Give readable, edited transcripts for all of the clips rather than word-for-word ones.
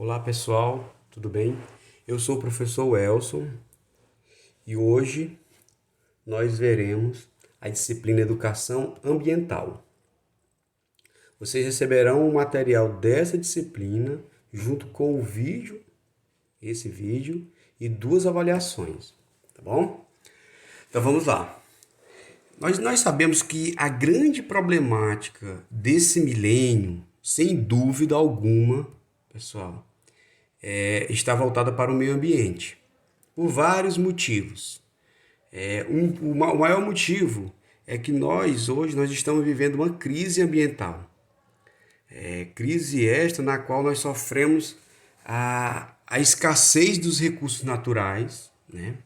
Olá pessoal, tudo bem? Eu sou o professor Elson e hoje nós veremos a disciplina Educação Ambiental. Vocês receberão o material dessa disciplina junto com o vídeo, esse vídeo e duas avaliações, tá bom? Então vamos lá. Nós sabemos que a grande problemática desse milênio, sem dúvida alguma, pessoal, está voltada para o meio ambiente, por vários motivos. O maior motivo é que hoje, nós estamos vivendo uma crise ambiental. Crise esta na qual nós sofremos a escassez dos recursos naturais, né?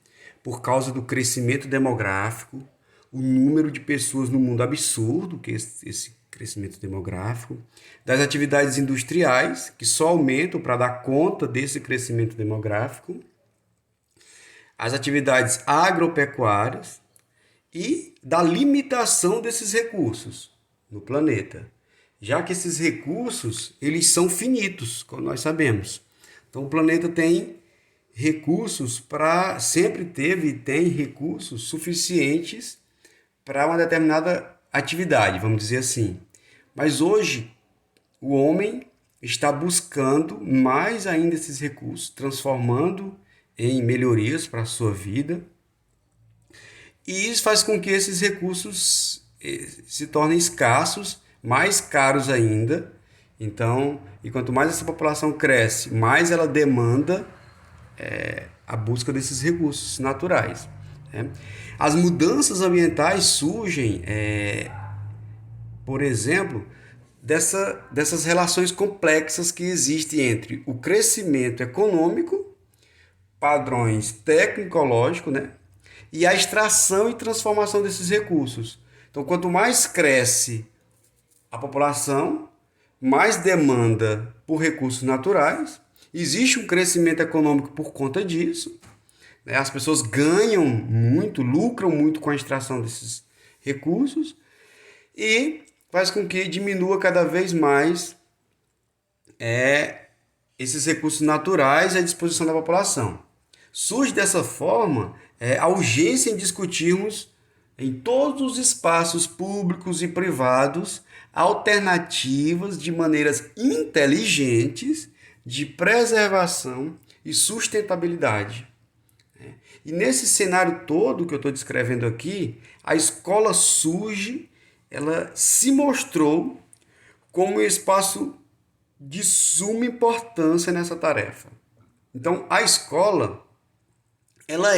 Por causa do crescimento demográfico, o número de pessoas no mundo absurdo, que é esse crescimento demográfico, das atividades industriais, que só aumentam para dar conta desse crescimento demográfico, as atividades agropecuárias e da limitação desses recursos no planeta, já que esses recursos eles são finitos, como nós sabemos. Então o planeta tem recursos para sempre teve e tem recursos suficientes para uma determinada atividade, vamos dizer assim. Mas hoje o homem está buscando mais ainda esses recursos, transformando em melhorias para a sua vida. E isso faz com que esses recursos se tornem escassos, mais caros ainda. Então, e quanto mais essa população cresce, mais ela demanda a busca desses recursos naturais, né? As mudanças ambientais surgem, por exemplo, dessas relações complexas que existem entre o crescimento econômico, padrões tecnológicos, né? E a extração e transformação desses recursos. Então, quanto mais cresce a população, mais demanda por recursos naturais, existe um crescimento econômico por conta disso, né? As pessoas ganham muito, lucram muito com a extração desses recursos e faz com que diminua cada vez mais esses recursos naturais à disposição da população. Surge dessa forma a urgência em discutirmos em todos os espaços públicos e privados alternativas de maneiras inteligentes de preservação e sustentabilidade. E nesse cenário todo que eu estou descrevendo aqui, a escola surge, ela se mostrou como um espaço de suma importância nessa tarefa. Então, a escola, ela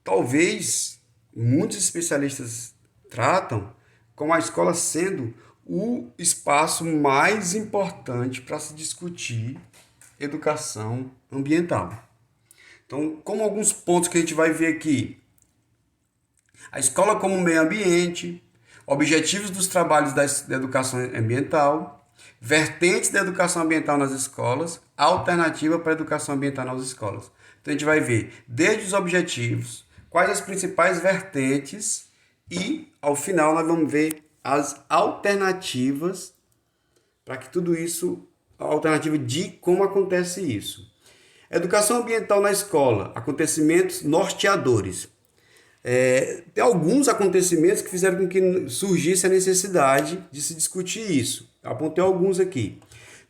talvez, muitos especialistas tratam como a escola sendo o espaço mais importante para se discutir educação ambiental. Então, como alguns pontos que a gente vai ver aqui, a escola como meio ambiente, objetivos dos trabalhos da educação ambiental, vertentes da educação ambiental nas escolas, alternativa para a educação ambiental nas escolas. Então a gente vai ver desde os objetivos, quais as principais vertentes e, ao final, nós vamos ver as alternativas para que tudo isso, a alternativa de como acontece isso. Educação ambiental na escola, acontecimentos norteadores. Tem alguns acontecimentos que fizeram com que surgisse a necessidade de se discutir isso. Eu apontei alguns aqui.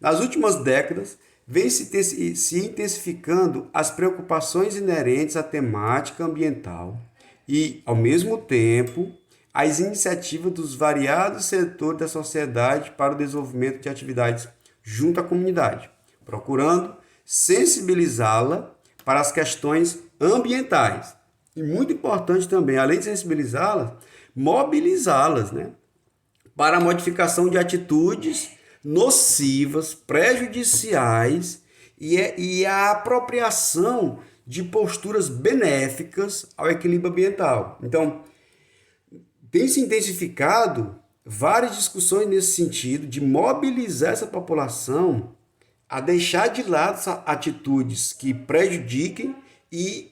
Nas últimas décadas, vem se intensificando as preocupações inerentes à temática ambiental e, ao mesmo tempo, as iniciativas dos variados setores da sociedade para o desenvolvimento de atividades junto à comunidade, procurando sensibilizá-la para as questões ambientais. E muito importante também, além de sensibilizá-las, mobilizá-las, né, para a modificação de atitudes nocivas, prejudiciais e a apropriação de posturas benéficas ao equilíbrio ambiental. Então, tem se intensificado várias discussões nesse sentido de mobilizar essa população a deixar de lado atitudes que prejudiquem e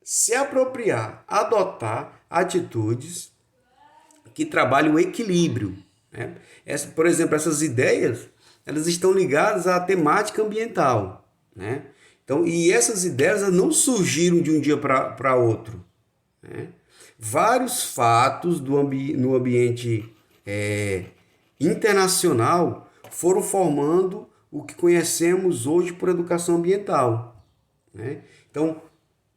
se apropriar, adotar atitudes que trabalhem o equilíbrio, né? Por exemplo, essas ideias elas estão ligadas à temática ambiental, né? Então, e essas ideias não surgiram de um dia para outro, né? Vários fatos no ambiente internacional foram formando o que conhecemos hoje por educação ambiental, né? Então,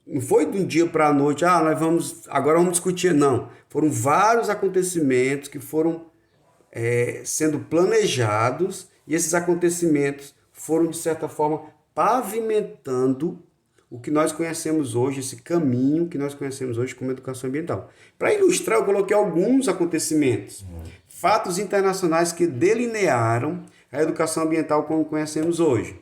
não foi de um dia para a noite, agora vamos discutir, não. Foram vários acontecimentos que foram sendo planejados e esses acontecimentos foram, de certa forma, pavimentando o que nós conhecemos hoje, esse caminho que nós conhecemos hoje como educação ambiental. Para ilustrar, eu coloquei alguns acontecimentos, fatos internacionais que delinearam a educação ambiental como conhecemos hoje.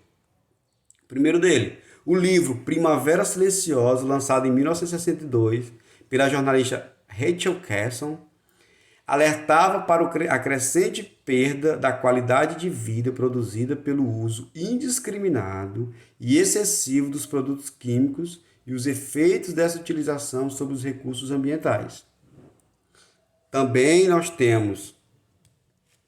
O primeiro dele, o livro Primavera Silenciosa, lançado em 1962 pela jornalista Rachel Carson, alertava para a crescente perda da qualidade de vida produzida pelo uso indiscriminado e excessivo dos produtos químicos e os efeitos dessa utilização sobre os recursos ambientais. Também nós temos,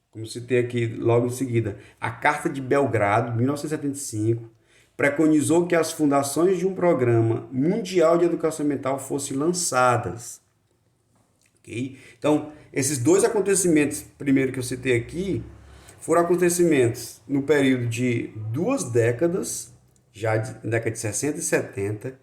como citei aqui logo em seguida, a Carta de Belgrado, 1975, preconizou que as fundações de um programa mundial de educação ambiental fossem lançadas. Okay? Então, esses dois acontecimentos, primeiro que eu citei aqui, foram acontecimentos no período de 2 décadas, já na década de 60 e 70,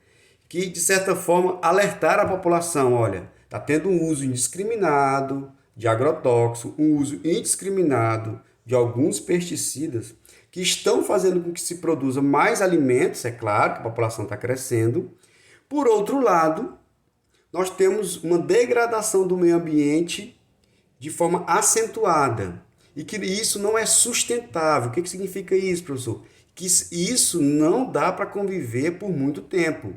que, de certa forma, alertaram a população, olha, está tendo um uso indiscriminado de agrotóxico, um uso indiscriminado de alguns pesticidas que estão fazendo com que se produza mais alimentos, é claro que a população está crescendo. Por outro lado, nós temos uma degradação do meio ambiente de forma acentuada e que isso não é sustentável. O que significa isso, professor? Que isso não dá para conviver por muito tempo.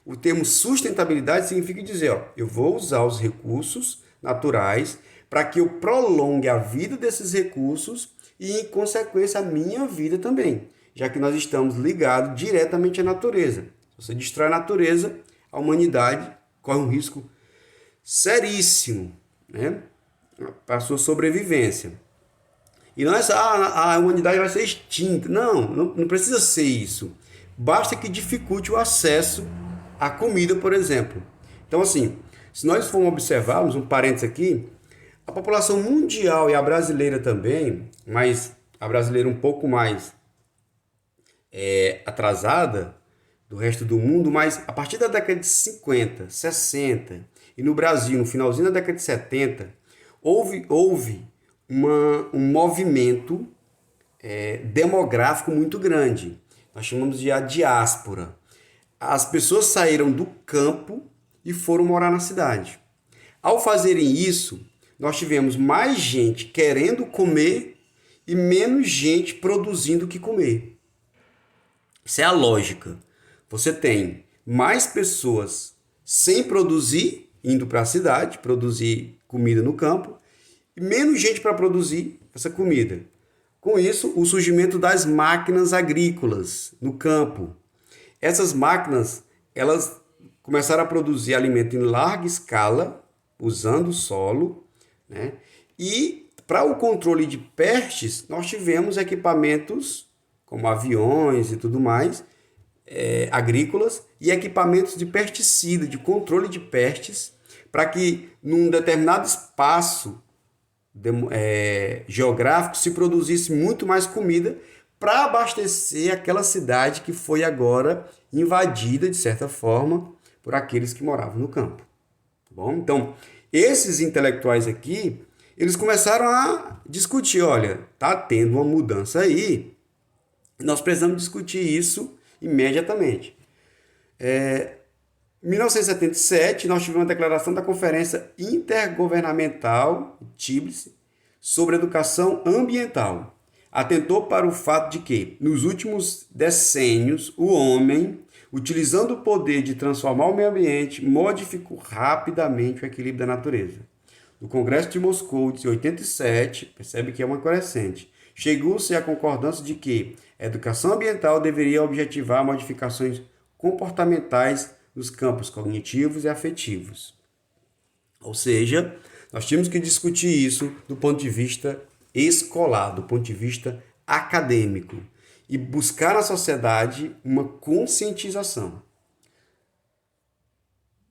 O termo sustentabilidade significa dizer, eu vou usar os recursos naturais para que eu prolongue a vida desses recursos e, em consequência, a minha vida também, já que nós estamos ligados diretamente à natureza. Se você destrói a natureza, a humanidade corre um risco seríssimo, né, para a sua sobrevivência. E não é só a humanidade vai ser extinta. Não precisa ser isso. Basta que dificulte o acesso à comida, por exemplo. Então, assim, se nós formos observarmos, um parênteses aqui, a população mundial e a brasileira também, mas a brasileira um pouco mais atrasada do resto do mundo, mas a partir da década de 50, 60 e no Brasil, no finalzinho da década de 70, houve um movimento demográfico muito grande. Nós chamamos de a diáspora. As pessoas saíram do campo e foram morar na cidade. Ao fazerem isso, nós tivemos mais gente querendo comer e menos gente produzindo o que comer. Isso é a lógica. Você tem mais pessoas sem produzir, indo para a cidade, produzir comida no campo, e menos gente para produzir essa comida. Com isso, o surgimento das máquinas agrícolas no campo. Essas máquinas, elas começaram a produzir alimento em larga escala, usando o solo, né? E para o controle de pestes, nós tivemos equipamentos como aviões e tudo mais, agrícolas, e equipamentos de pesticida, de controle de pestes, para que num determinado espaço geográfico se produzisse muito mais comida para abastecer aquela cidade que foi agora invadida, de certa forma, por aqueles que moravam no campo. Tá bom? Então, esses intelectuais aqui, eles começaram a discutir, olha, tá tendo uma mudança aí, nós precisamos discutir isso imediatamente. Em 1977, nós tivemos uma declaração da Conferência Intergovernamental, Tbilisi, sobre educação ambiental. Atentou para o fato de que, nos últimos decênios, o homem, utilizando o poder de transformar o meio ambiente, modificou rapidamente o equilíbrio da natureza. No Congresso de Moscou, de 87, percebe que é uma crescente, chegou-se à concordância de que a educação ambiental deveria objetivar modificações comportamentais nos campos cognitivos e afetivos. Ou seja, nós tínhamos que discutir isso do ponto de vista escolar, do ponto de vista acadêmico e buscar na sociedade uma conscientização.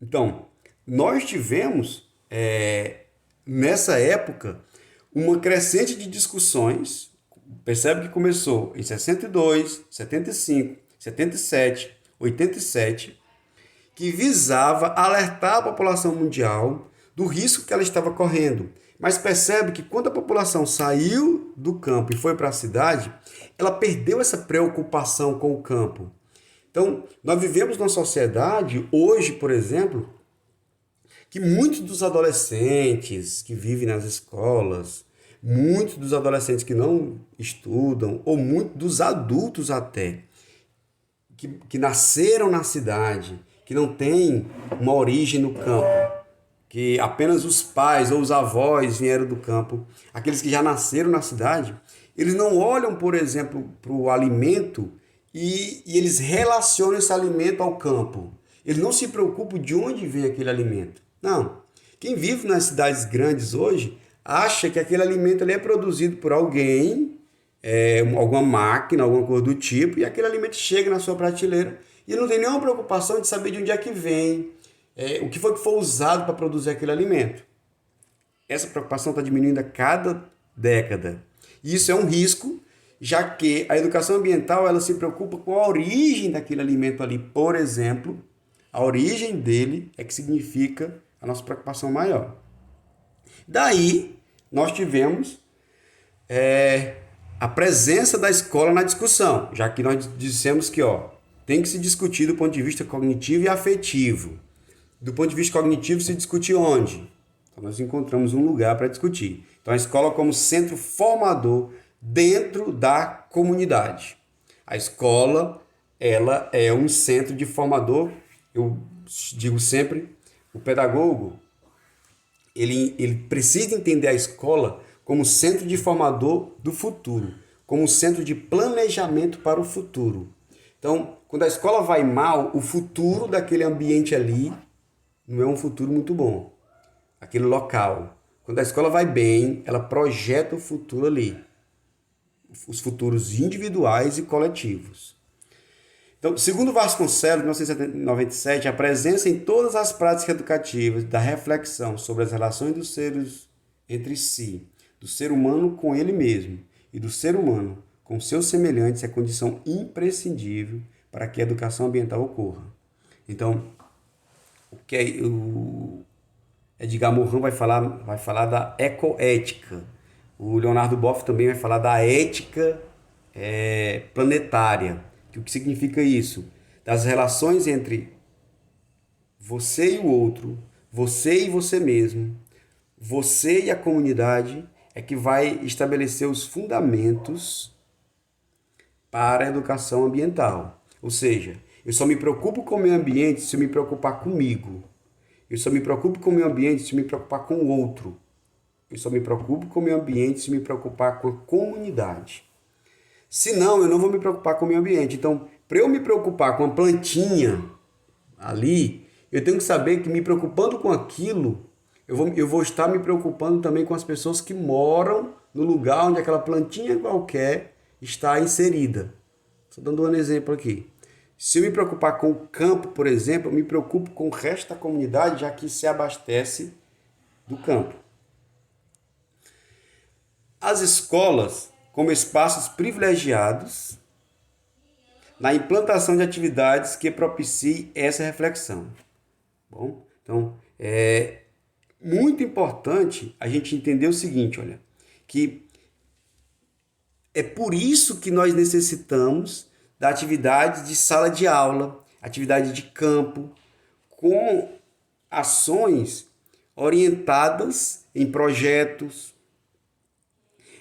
Então, nós tivemos, nessa época, uma crescente de discussões. Percebe que começou em 62, 75, 77, 87, que visava alertar a população mundial do risco que ela estava correndo. Mas percebe que quando a população saiu do campo e foi para a cidade, ela perdeu essa preocupação com o campo. Então, nós vivemos numa sociedade, hoje, por exemplo, que muitos dos adolescentes que vivem nas escolas, muitos dos adolescentes que não estudam, ou muitos dos adultos até, que nasceram na cidade, que não têm uma origem no campo, que apenas os pais ou os avós vieram do campo, aqueles que já nasceram na cidade, eles não olham, por exemplo, para o alimento e eles relacionam esse alimento ao campo. Eles não se preocupam de onde vem aquele alimento. Não. Quem vive nas cidades grandes hoje acha que aquele alimento ali é produzido por alguém, alguma máquina, alguma coisa do tipo, e aquele alimento chega na sua prateleira e não tem nenhuma preocupação de saber de onde é que vem, o que foi usado para produzir aquele alimento. Essa preocupação está diminuindo a cada década. E isso é um risco, já que a educação ambiental ela se preocupa com a origem daquele alimento ali. Por exemplo, a origem dele é que significa a nossa preocupação maior. Daí, nós tivemos a presença da escola na discussão, já que nós dissemos que tem que se discutir do ponto de vista cognitivo e afetivo. Do ponto de vista cognitivo, se discute onde? Então, nós encontramos um lugar para discutir. Então, a escola como centro formador dentro da comunidade. A escola, ela é um centro de formador. Eu digo sempre, o pedagogo, ele precisa entender a escola como centro de formador do futuro, como centro de planejamento para o futuro. Então, quando a escola vai mal, o futuro daquele ambiente ali não é um futuro muito bom, aquele local. Quando a escola vai bem, ela projeta o futuro ali, os futuros individuais e coletivos. Então, segundo Vasconcelos, em 1997, a presença em todas as práticas educativas da reflexão sobre as relações dos seres entre si, do ser humano com ele mesmo e do ser humano com seus semelhantes é condição imprescindível para que a educação ambiental ocorra. Então, o Edgar Morin vai falar da ecoética. O Leonardo Boff também vai falar da ética planetária. O que significa isso? Das relações entre você e o outro, você e você mesmo, você e a comunidade é que vai estabelecer os fundamentos para a educação ambiental. Ou seja, eu só me preocupo com o meio ambiente se eu me preocupar comigo. Eu só me preocupo com o meio ambiente se eu me preocupar com o outro. Eu só me preocupo com o meio ambiente se eu me preocupar com a comunidade. Senão, eu não vou me preocupar com o meio ambiente. Então, para eu me preocupar com a plantinha ali, eu tenho que saber que me preocupando com aquilo, eu vou estar me preocupando também com as pessoas que moram no lugar onde aquela plantinha qualquer está inserida. Estou dando um exemplo aqui. Se eu me preocupar com o campo, por exemplo, eu me preocupo com o resto da comunidade, já que se abastece do campo. As escolas como espaços privilegiados na implantação de atividades que propiciem essa reflexão. Bom, então, é muito importante a gente entender o seguinte, olha, que é por isso que nós necessitamos da atividade de sala de aula, atividade de campo, com ações orientadas em projetos,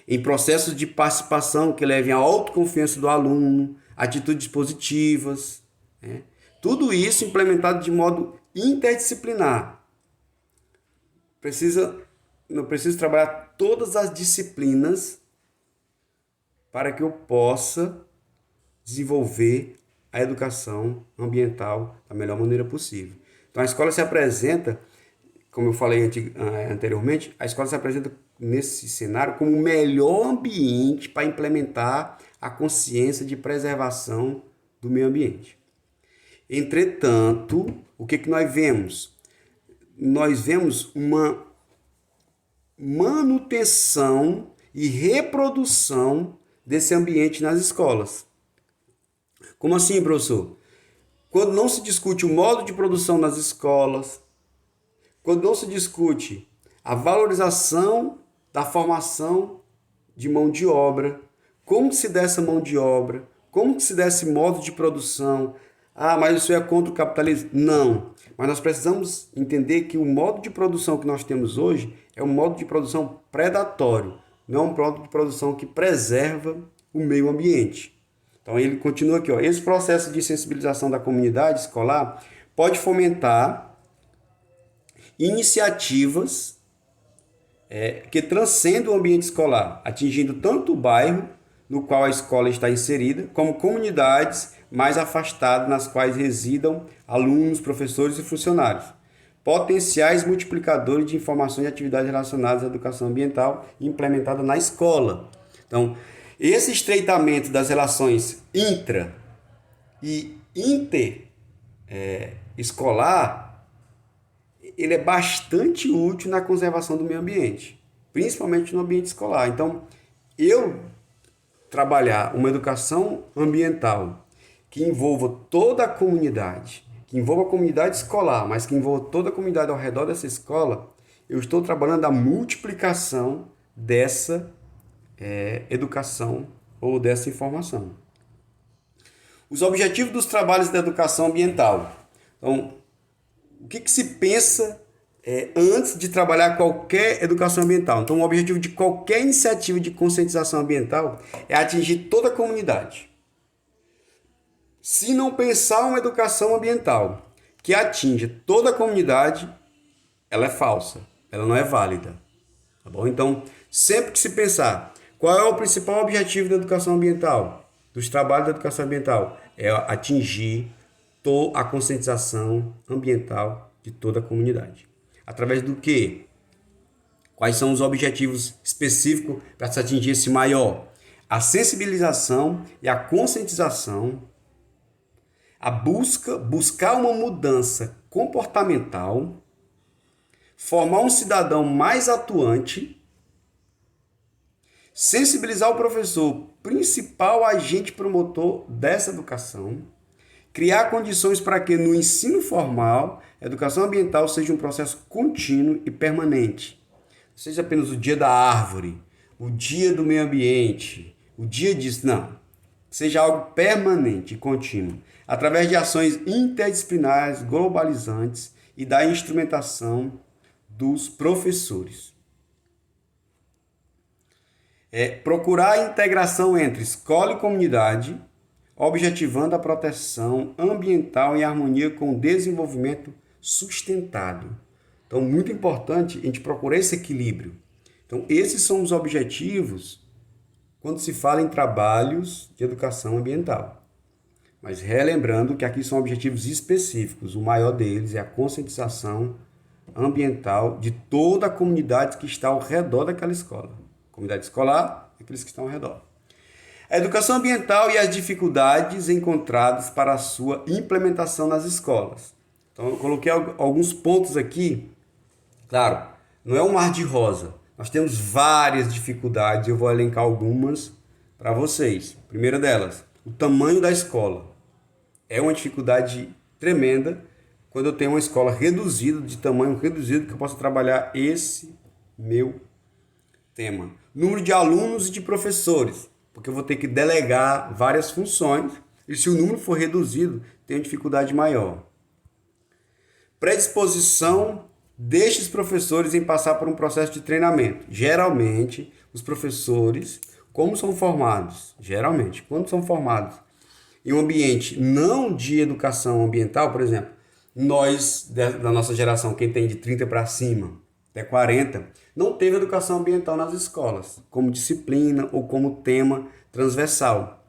em processos de participação que levem à autoconfiança do aluno, atitudes positivas, né? Tudo isso implementado de modo interdisciplinar. Eu preciso trabalhar todas as disciplinas para que eu possa desenvolver a educação ambiental da melhor maneira possível. Então a escola se apresenta, como eu falei anteriormente, a escola se apresenta nesse cenário como o melhor ambiente para implementar a consciência de preservação do meio ambiente. Entretanto, o que nós vemos? Nós vemos uma manutenção e reprodução desse ambiente nas escolas. Como assim, professor? Quando não se discute o modo de produção nas escolas, quando não se discute a valorização da formação de mão de obra, como que se dá essa mão de obra, como que se dá esse modo de produção. Ah, mas isso é contra o capitalismo? Não, mas nós precisamos entender que o modo de produção que nós temos hoje é um modo de produção predatório, não é um modo de produção que preserva o meio ambiente. Então ele continua aqui, ó. Esse processo de sensibilização da comunidade escolar pode fomentar iniciativas que transcendem o ambiente escolar, atingindo tanto o bairro no qual a escola está inserida, como comunidades mais afastadas nas quais residam alunos, professores e funcionários. Potenciais multiplicadores de informações e atividades relacionadas à educação ambiental implementada na escola. Então, esse estreitamento das relações intra e escolar, ele é bastante útil na conservação do meio ambiente, principalmente no ambiente escolar. Então, eu trabalhar uma educação ambiental que envolva toda a comunidade, que envolva a comunidade escolar, mas que envolva toda a comunidade ao redor dessa escola, eu estou trabalhando a multiplicação dessa educação ou dessa informação. Os objetivos dos trabalhos da educação ambiental. Então, o que se pensa antes de trabalhar qualquer educação ambiental? Então, o objetivo de qualquer iniciativa de conscientização ambiental é atingir toda a comunidade. Se não pensar uma educação ambiental que atinja toda a comunidade, ela é falsa, ela não é válida. Tá bom? Então, sempre que se pensar qual é o principal objetivo da educação ambiental, dos trabalhos da educação ambiental, é atingir a conscientização ambiental de toda a comunidade. Através do quê? Quais são os objetivos específicos para se atingir esse maior? A sensibilização e a conscientização, a buscar uma mudança comportamental, formar um cidadão mais atuante, sensibilizar o professor, principal agente promotor dessa educação, criar condições para que no ensino formal a educação ambiental seja um processo contínuo e permanente. Não seja apenas o dia da árvore, o dia do meio ambiente, o dia disso, não. Seja algo permanente e contínuo, através de ações interdisciplinares, globalizantes e da instrumentação dos professores. Procurar a integração entre escola e comunidade, objetivando a proteção ambiental em harmonia com o desenvolvimento sustentado. Então, muito importante a gente procurar esse equilíbrio. Então, esses são os objetivos quando se fala em trabalhos de educação ambiental. Mas relembrando que aqui são objetivos específicos. O maior deles é a conscientização ambiental de toda a comunidade que está ao redor daquela escola. Comunidade escolar e aqueles que estão ao redor. A educação ambiental e as dificuldades encontradas para a sua implementação nas escolas. Então, eu coloquei alguns pontos aqui. Claro, não é um mar de rosa. Nós temos várias dificuldades, eu vou elencar algumas para vocês. A primeira delas, o tamanho da escola. É uma dificuldade tremenda quando eu tenho uma escola reduzida, de tamanho reduzido, que eu possa trabalhar esse meu tema. Número de alunos e de professores, porque eu vou ter que delegar várias funções, e se o número for reduzido, tem dificuldade maior. Predisposição destes professores em passar por um processo de treinamento. Geralmente, os professores, como são formados? Geralmente, quando são formados em um ambiente não de educação ambiental, por exemplo, nós, da nossa geração, quem tem de 30 para cima, até 40, não teve educação ambiental nas escolas, como disciplina ou como tema transversal.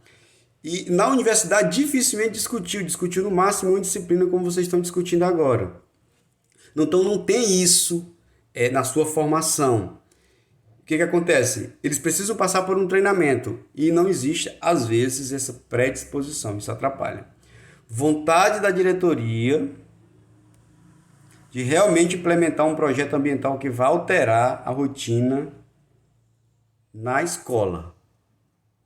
E na universidade dificilmente discutiu no máximo uma disciplina como vocês estão discutindo agora. Então não tem isso na sua formação. que acontece? Eles precisam passar por um treinamento e não existe, às vezes, essa predisposição. Isso atrapalha. Vontade da diretoria de realmente implementar um projeto ambiental que vai alterar a rotina na escola,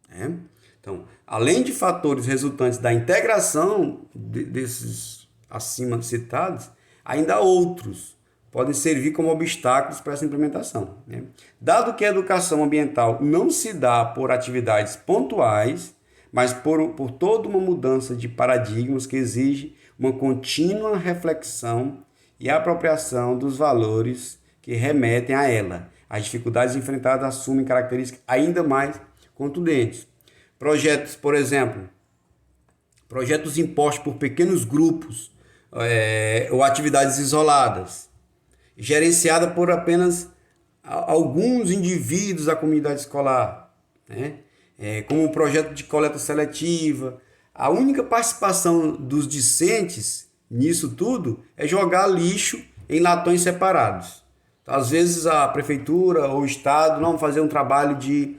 né? Então, além de fatores resultantes da integração desses acima citados, ainda há outros podem servir como obstáculos para essa implementação, né? Dado que a educação ambiental não se dá por atividades pontuais, mas por toda uma mudança de paradigmas que exige uma contínua reflexão e apropriação dos valores que remetem a ela. As dificuldades enfrentadas assumem características ainda mais contundentes. Projetos, por exemplo, projetos impostos por pequenos grupos ou atividades isoladas, gerenciada por apenas alguns indivíduos da comunidade escolar, né? Como o projeto de coleta seletiva. A única participação dos discentes nisso tudo é jogar lixo em latões separados. Então, às vezes a prefeitura ou o estado não fazer um trabalho de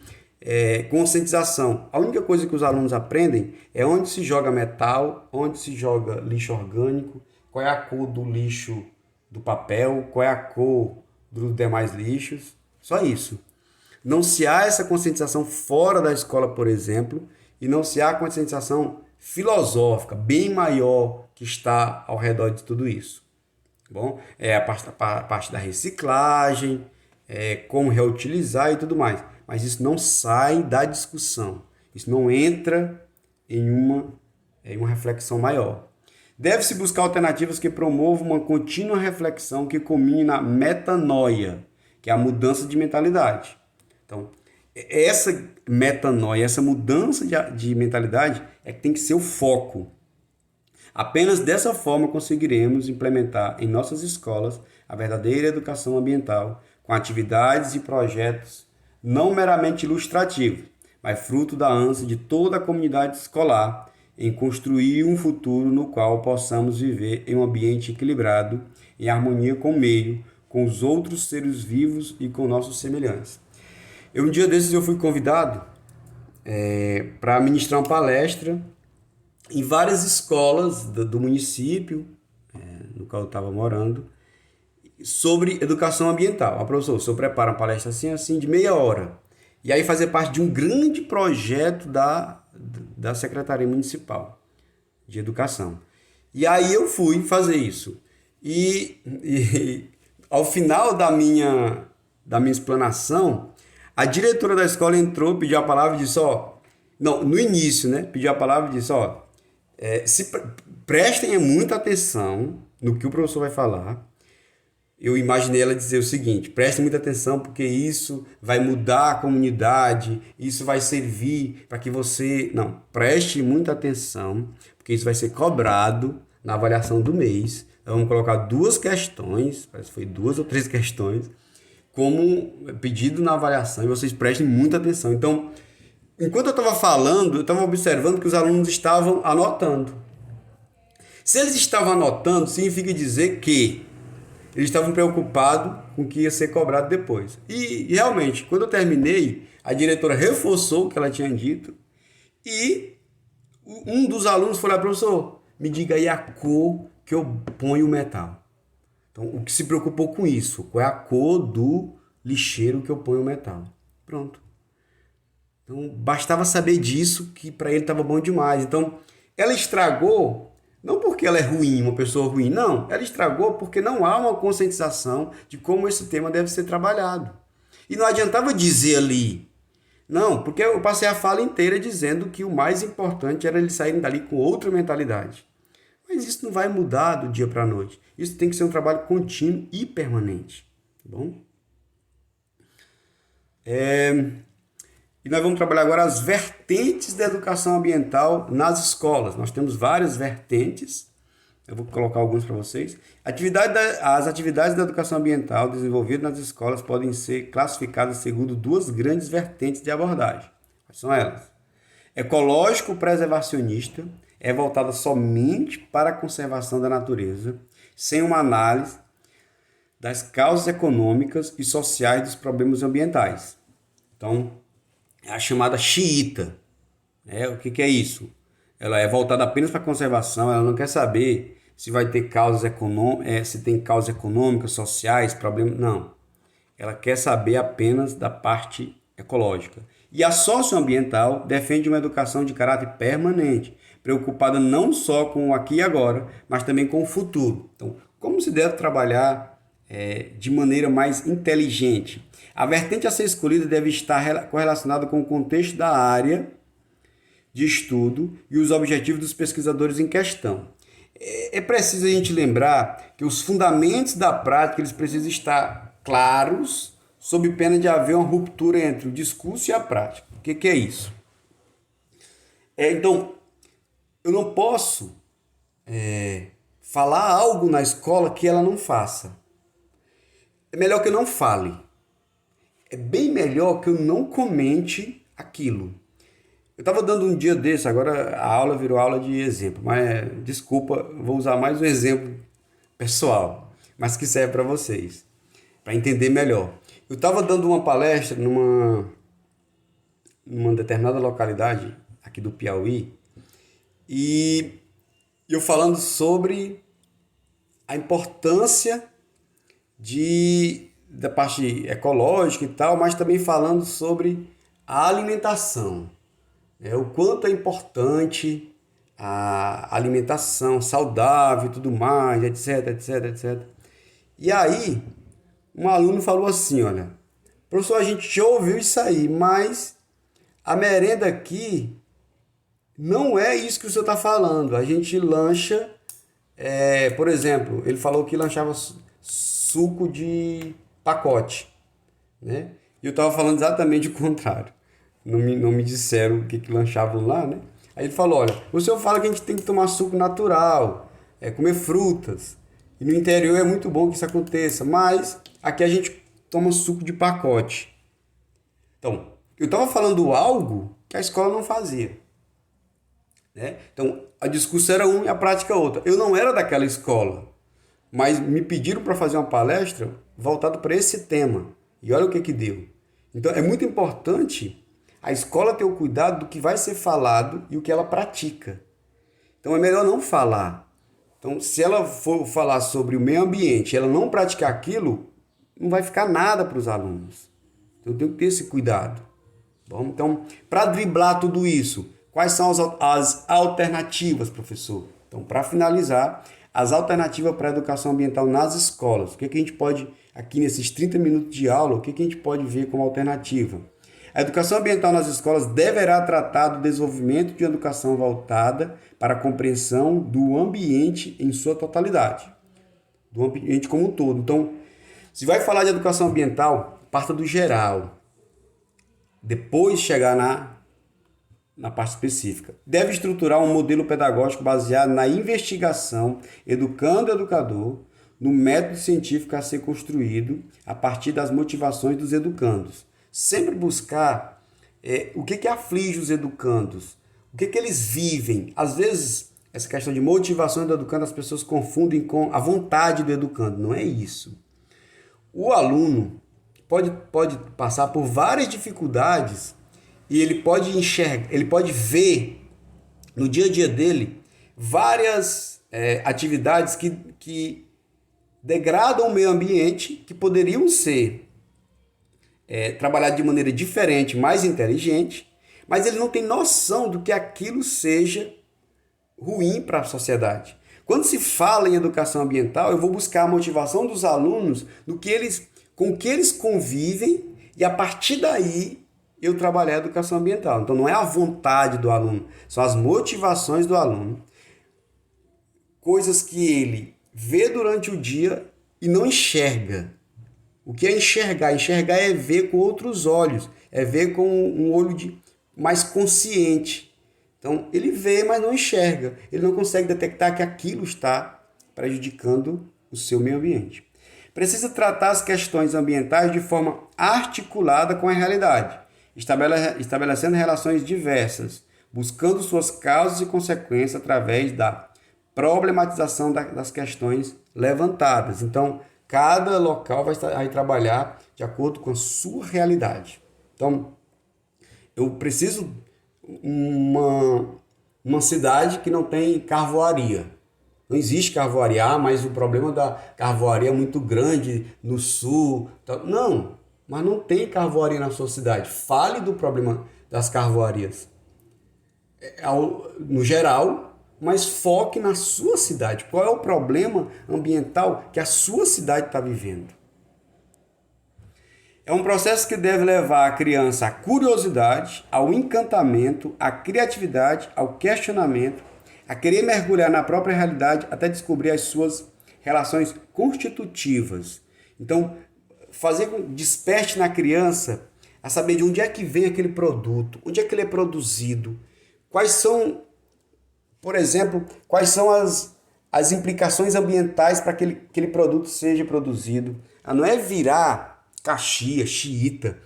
conscientização. A única coisa que os alunos aprendem é onde se joga metal, onde se joga lixo orgânico, qual é a cor do lixo do papel, qual é a cor dos demais lixos. Só isso. Não se há essa conscientização fora da escola, por exemplo, e não se há conscientização filosófica bem maior que está ao redor de tudo isso. Bom, é a parte da reciclagem, como reutilizar e tudo mais. Mas isso não sai da discussão. Isso não entra em uma reflexão maior. Deve-se buscar alternativas que promovam uma contínua reflexão que culmine na metanoia, que é a mudança de mentalidade. Então, essa metanoia, essa mudança de mentalidade é que tem que ser o foco. Apenas dessa forma conseguiremos implementar em nossas escolas a verdadeira educação ambiental, com atividades e projetos não meramente ilustrativos, mas fruto da ânsia de toda a comunidade escolar em construir um futuro no qual possamos viver em um ambiente equilibrado, em harmonia com o meio, com os outros seres vivos e com nossos semelhantes. Um dia desses eu fui convidado para ministrar uma palestra em várias escolas do município, no qual eu estava morando, sobre educação ambiental. Professor, o senhor prepara uma palestra assim, de meia hora. E aí fazer parte de um grande projeto da Secretaria Municipal de Educação. E aí eu fui fazer isso. E ao final da minha explanação, a diretora da escola entrou, pediu a palavra e disse, no início, né? Pediu a palavra e disse, prestem muita atenção no que o professor vai falar. Eu imaginei ela dizer o seguinte, prestem muita atenção porque isso vai mudar a comunidade, isso vai servir para que você... Não, preste muita atenção porque isso vai ser cobrado na avaliação do mês. Então, vamos colocar 2 questões, parece que foi 2 ou 3 questões, como pedido na avaliação e vocês prestem muita atenção. Então, enquanto eu estava falando, eu estava observando que os alunos estavam anotando. Se eles estavam anotando, significa dizer que eles estavam preocupados com o que ia ser cobrado depois. E realmente, quando eu terminei, a diretora reforçou o que ela tinha dito e um dos alunos falou, professor, me diga aí a cor que eu ponho o metal. Então, o que se preocupou com isso? Qual é a cor do lixeiro que eu ponho o metal? Pronto. Então, bastava saber disso, que para ele estava bom demais. Então, ela estragou... Não porque ela é ruim, uma pessoa ruim, não. Ela estragou porque não há uma conscientização de como esse tema deve ser trabalhado. E não adiantava dizer ali. Não, porque eu passei a fala inteira dizendo que o mais importante era eles saírem dali com outra mentalidade. Mas isso não vai mudar do dia para a noite. Isso tem que ser um trabalho contínuo e permanente. Tá bom? E nós vamos trabalhar agora as vertentes da educação ambiental nas escolas. Nós temos várias vertentes, eu vou colocar alguns para vocês. As atividades da educação ambiental desenvolvidas nas escolas podem ser classificadas segundo 2 grandes vertentes de abordagem. Quais são elas? Ecológico-preservacionista é voltada somente para a conservação da natureza, sem uma análise das causas econômicas e sociais dos problemas ambientais. Então, é a chamada xiita. O que é isso? Ela é voltada apenas para a conservação, ela não quer saber se vai ter causas econômicas, se tem causas econômicas, sociais, problemas. Não. Ela quer saber apenas da parte ecológica. E a socioambiental defende uma educação de caráter permanente, preocupada não só com o aqui e agora, mas também com o futuro. Então, como se deve trabalhar de maneira mais inteligente? A vertente a ser escolhida deve estar correlacionada com o contexto da área de estudo e os objetivos dos pesquisadores em questão. É preciso a gente lembrar que os fundamentos da prática eles precisam estar claros, sob pena de haver uma ruptura entre o discurso e a prática. O que é isso? Então, eu não posso falar algo na escola que ela não faça. É melhor que eu não fale. É bem melhor que eu não comente aquilo. Eu estava dando um dia desse, agora a aula virou aula de exemplo, mas desculpa, vou usar mais um exemplo pessoal, mas que serve para vocês, para entender melhor. Eu estava dando uma palestra numa determinada localidade aqui do Piauí e eu falando sobre a importância da parte ecológica e tal, mas também falando sobre a alimentação. O quanto é importante a alimentação saudável e tudo mais, etc, etc, etc. E aí, um aluno falou assim, olha, professor, a gente já ouviu isso aí, mas a merenda aqui não é isso que o senhor está falando. A gente lancha, por exemplo, ele falou que lanchava suco de pacote, né? E eu estava falando exatamente o contrário. Não me disseram o que lanchavam lá, né? Aí ele falou, olha, o senhor fala que a gente tem que tomar suco natural, comer frutas. E no interior é muito bom que isso aconteça, mas aqui a gente toma suco de pacote. Então, eu estava falando algo que a escola não fazia. Né? Então, a discurso era um e a prática outra. Eu não era daquela escola, mas me pediram para fazer uma palestra voltada para esse tema. E olha o que deu. Então, é muito importante a escola ter o cuidado do que vai ser falado e o que ela pratica. Então é melhor não falar. Então, se ela for falar sobre o meio ambiente e ela não praticar aquilo, não vai ficar nada para os alunos. Então eu tenho que ter esse cuidado. Bom, então, para driblar tudo isso, quais são as alternativas, professor? Então, para finalizar, as alternativas para a educação ambiental nas escolas. O que a gente pode, aqui nesses 30 minutos de aula, o que a gente pode ver como alternativa? A educação ambiental nas escolas deverá tratar do desenvolvimento de uma educação voltada para a compreensão do ambiente em sua totalidade, do ambiente como um todo. Então, se vai falar de educação ambiental, parta do geral, depois chegar na parte específica. Deve estruturar um modelo pedagógico baseado na investigação, educando o educador, no método científico a ser construído a partir das motivações dos educandos. Sempre buscar o que aflige os educandos, o que eles vivem. Às vezes, essa questão de motivação do educando, as pessoas confundem com a vontade do educando. Não é isso. O aluno pode passar por várias dificuldades e ele pode enxergar, ele pode ver no dia a dia dele várias atividades que degradam o meio ambiente, que poderiam ser trabalhado de maneira diferente, mais inteligente, mas ele não tem noção do que aquilo seja ruim para a sociedade. Quando se fala em educação ambiental, eu vou buscar a motivação dos alunos com o que eles convivem e a partir daí eu trabalhar a educação ambiental. Então não é a vontade do aluno, são as motivações do aluno, coisas que ele vê durante o dia e não enxerga. O que é enxergar? Enxergar é ver com outros olhos, é ver com um olho mais consciente. Então, ele vê, mas não enxerga. Ele não consegue detectar que aquilo está prejudicando o seu meio ambiente. Precisa tratar as questões ambientais de forma articulada com a realidade, estabelecendo relações diversas, buscando suas causas e consequências através da problematização das questões levantadas. Então, Cada local vai trabalhar de acordo com a sua realidade. Então, eu preciso uma cidade que não tem carvoaria. Não existe carvoaria, mas o problema da carvoaria é muito grande no sul. Não, mas não tem carvoaria na sua cidade. Fale do problema das carvoarias no geral, mas foque na sua cidade. Qual é o problema ambiental que a sua cidade está vivendo? É um processo que deve levar a criança à curiosidade, ao encantamento, à criatividade, ao questionamento, a querer mergulhar na própria realidade até descobrir as suas relações constitutivas. Então, desperte na criança a saber de onde é que vem aquele produto, onde é que ele é produzido, quais são, por exemplo, quais são as implicações ambientais para que aquele produto seja produzido. Não é virar caxia, xiita,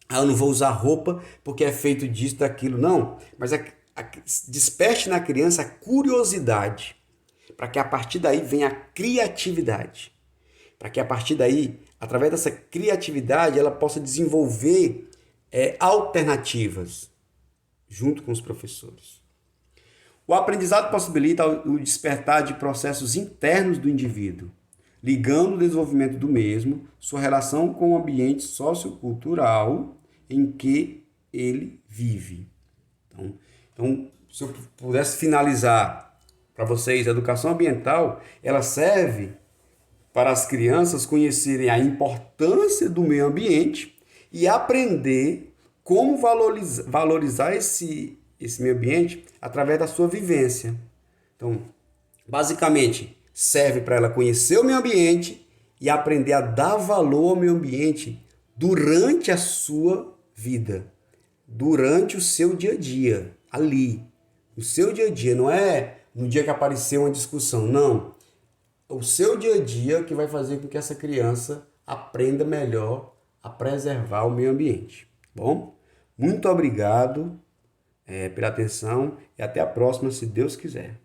eu não vou usar roupa porque é feito disso, daquilo, não. Mas desperte na criança a curiosidade, para que a partir daí venha a criatividade. Para que a partir daí, através dessa criatividade, ela possa desenvolver alternativas junto com os professores. O aprendizado possibilita o despertar de processos internos do indivíduo, ligando o desenvolvimento do mesmo, sua relação com o ambiente sociocultural em que ele vive. Então, se eu pudesse finalizar para vocês, a educação ambiental, ela serve para as crianças conhecerem a importância do meio ambiente e aprender como valorizar esse meio ambiente através da sua vivência. Então, basicamente, serve para ela conhecer o meio ambiente e aprender a dar valor ao meio ambiente durante a sua vida, durante o seu dia a dia, ali. O seu dia a dia, não é no dia que apareceu uma discussão, não. O seu dia a dia que vai fazer com que essa criança aprenda melhor a preservar o meio ambiente. Bom, muito obrigado pela atenção e até a próxima, se Deus quiser.